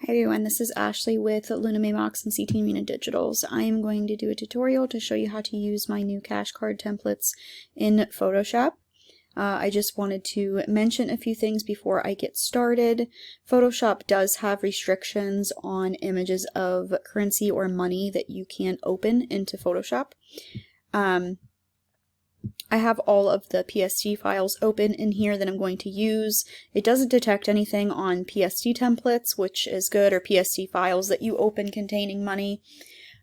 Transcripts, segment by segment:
Hi everyone, this is Ashley with Luna Maymox and CT Mina Digitals. I am going to do a tutorial to show you how to use my new cash card templates in Photoshop. I just wanted to mention a few things before I get started. Photoshop does have restrictions on images of currency or money that you can open into Photoshop. I have all of the PSD files open in here that I'm going to use. It doesn't detect anything on PSD templates, which is good, or PSD files that you open containing money.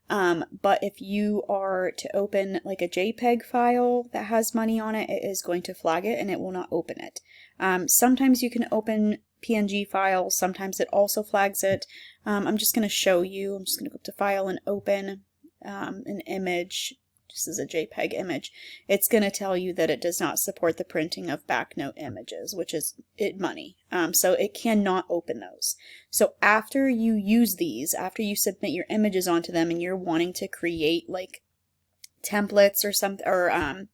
But if you are to open like a JPEG file that has money on it, it is going to flag it and it will not open it. Sometimes you can open PNG files, sometimes it also flags it. I'm just going to show you. I'm just going to go up to File and Open an image. This is a JPEG image. It's going to tell you that it does not support the printing of backnote images, which is money. So it cannot open those. So after you use these, after you submit your images onto them and you're wanting to create like templates or something, or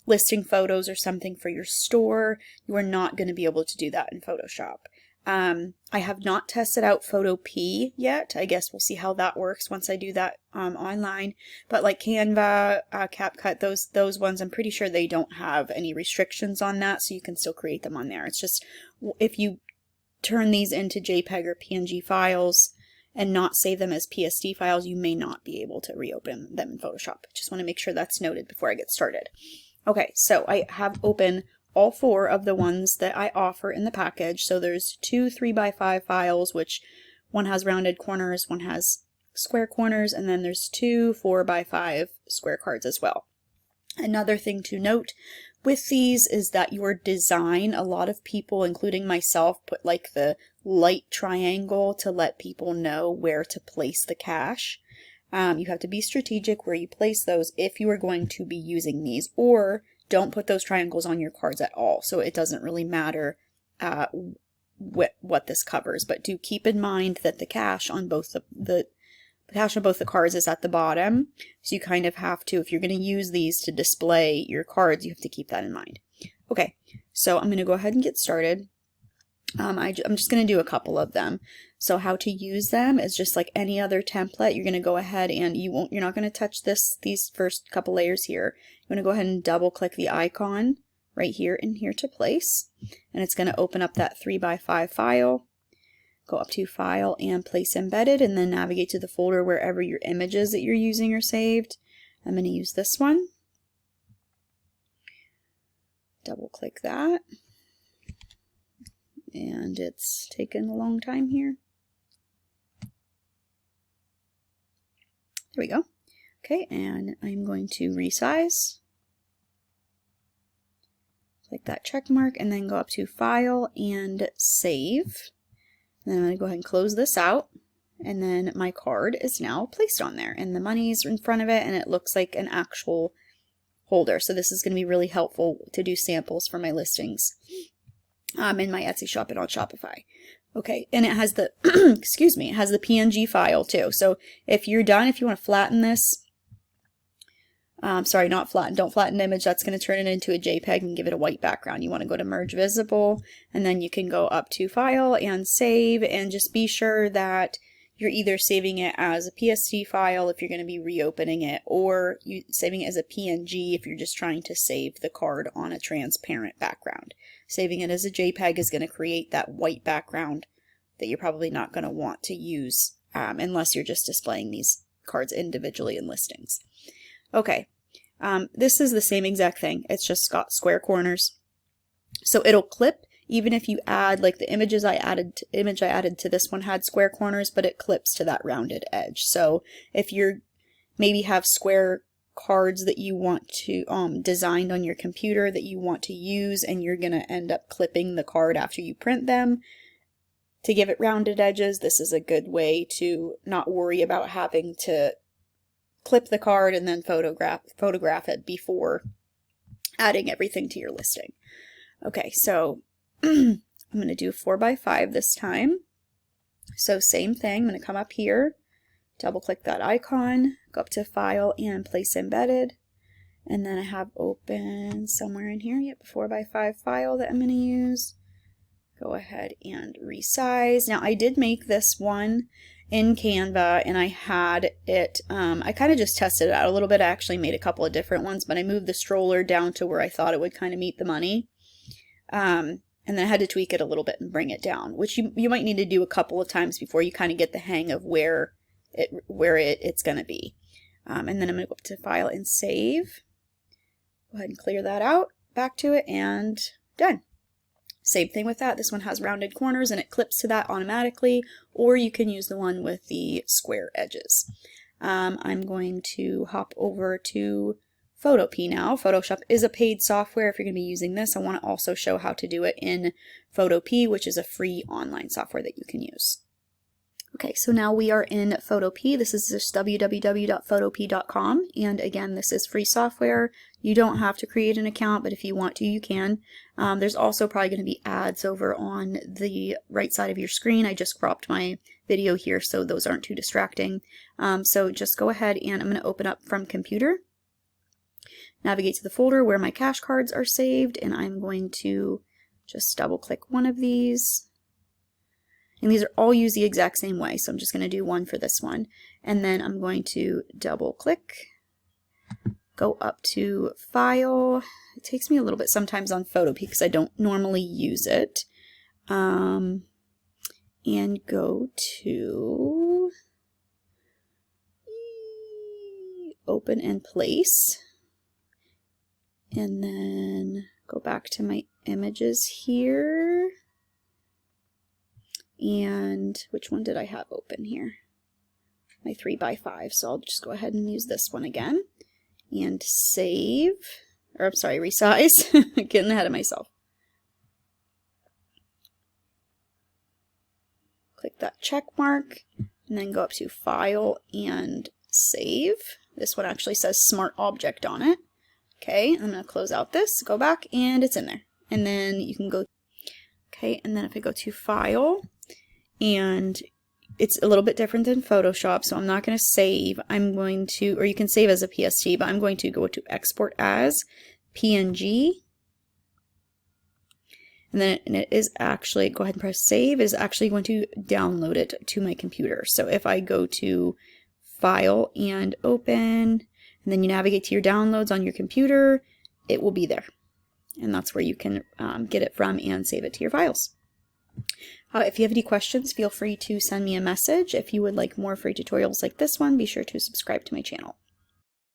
listing photos or something for your store, you are not going to be able to do that in Photoshop. I have not tested out Photopea yet. I guess we'll see how that works once I do that online. But like Canva, CapCut, those ones, I'm pretty sure they don't have any restrictions on that, so you can still create them on there. It's just if you turn these into JPEG or PNG files and not save them as PSD files, you may not be able to reopen them in Photoshop. Just want to make sure that's noted before I get started. Okay, so I have open all four of the ones that I offer in the package. So there's two 3x5 files, which one has rounded corners, one has square corners, and then there's two 4x5 square cards as well. Another thing to note with these is that your design, a lot of people, including myself, put like the light triangle to let people know where to place the cash. You have to be strategic where you place those if you are going to be using these, or don't put those triangles on your cards at all. So it doesn't really matter what this covers, but do keep in mind that the cash on both the cash on both the cards is at the bottom. So you kind of have to, if you're going to use these to display your cards, you have to keep that in mind. Okay, so I'm going to go ahead and get started. I'm just going to do a couple of them. So how to use them is just like any other template. You're going to go ahead and you're not going to touch these first couple layers here. You're going to go ahead and double click the icon right here in here to place. And it's going to open up that 3x5 file. Go up to File and Place Embedded, and then navigate to the folder wherever your images that you're using are saved. I'm going to use this one. Double click that. And it's taken a long time here. There we go. Okay, and I'm going to resize. Click that check mark and then go up to File and Save. And then I'm going to go ahead and close this out. And then my card is now placed on there. And the money is in front of it and it looks like an actual holder. So this is going to be really helpful to do samples for my listings. In my Etsy shop and on Shopify. Okay, and it has the, excuse me, it has the PNG file too. So if you're done, if you want to flatten this, sorry, not flatten, don't flatten the image, that's going to turn it into a JPEG and give it a white background. You want to go to Merge Visible, and then you can go up to File and Save, and just be sure that you're either saving it as a PSD file if you're going to be reopening it, or saving it as a PNG if you're just trying to save the card on a transparent background. Saving it as a JPEG is going to create that white background that you're probably not going to want to use unless you're just displaying these cards individually in listings. Okay, this is the same exact thing. It's just got square corners. So it'll clip even if you add, like the image I added to this one had square corners, but it clips to that rounded edge. So if you're maybe have square cards that you want to designed on your computer that you want to use, and you're going to end up clipping the card after you print them to give it rounded edges, this is a good way to not worry about having to clip the card and then photograph it before adding everything to your listing. Okay, so I'm going to do 4x5 this time. So same thing, I'm going to come up here, double click that icon, go up to File and Place Embedded, and then I have open somewhere in here, yep, a 4x5 file that I'm going to use. go ahead and resize. Now I did make this one in Canva, and I had it, I kind of just tested it out a little bit. I actually made a couple of different ones, but I moved the stroller down to where I thought it would kind of meet the money. And then I had to tweak it a little bit and bring it down, which you might need to do a couple of times before you kind of get the hang of where it's going to be. And then I'm going to go up to File and Save. Go ahead and clear that out, back to it, and done. Same thing with that. This one has rounded corners and it clips to that automatically, or you can use the one with the square edges. I'm going to hop over to Photopea now. Photoshop is a paid software if you're going to be using this. I want to also show how to do it in Photopea, which is a free online software that you can use. Okay, so now we are in Photopea. This is just www.photopea.com, and again, this is free software. You don't have to create an account, but if you want to, you can. There's also probably going to be ads over on the right side of your screen. I just cropped my video here so those aren't too distracting. So just go ahead and I'm going to open up from computer. Navigate to the folder where my cash cards are saved, and I'm going to just double click one of these. And these are all used the exact same way, so I'm just going to do one for this one. And then I'm going to double click, go up to File. It takes me a little bit sometimes on Photopea because I don't normally use it. And go to Open and Place. And then go back to my images here. And which one did I have open here? My 3x5. So I'll just go ahead and use this one again. And save. Or I'm sorry, resize. Getting ahead of myself. Click that check mark. And then go up to File and Save. This one actually says Smart Object on it. Okay, I'm going to close out this, go back, and it's in there. And then you can go, okay, and then if I go to File, and it's a little bit different than Photoshop, so I'm not going to save. I'm going to, or you can save as a PSD, but I'm going to go to Export as PNG. And then it is actually, go ahead and press Save, it is actually going to download it to my computer. So if I go to File and Open, and then you navigate to your downloads on your computer, it will be there. And that's where you can get it from and save it to your files. If you have any questions, feel free to send me a message. If you would like more free tutorials like this one, be sure to subscribe to my channel.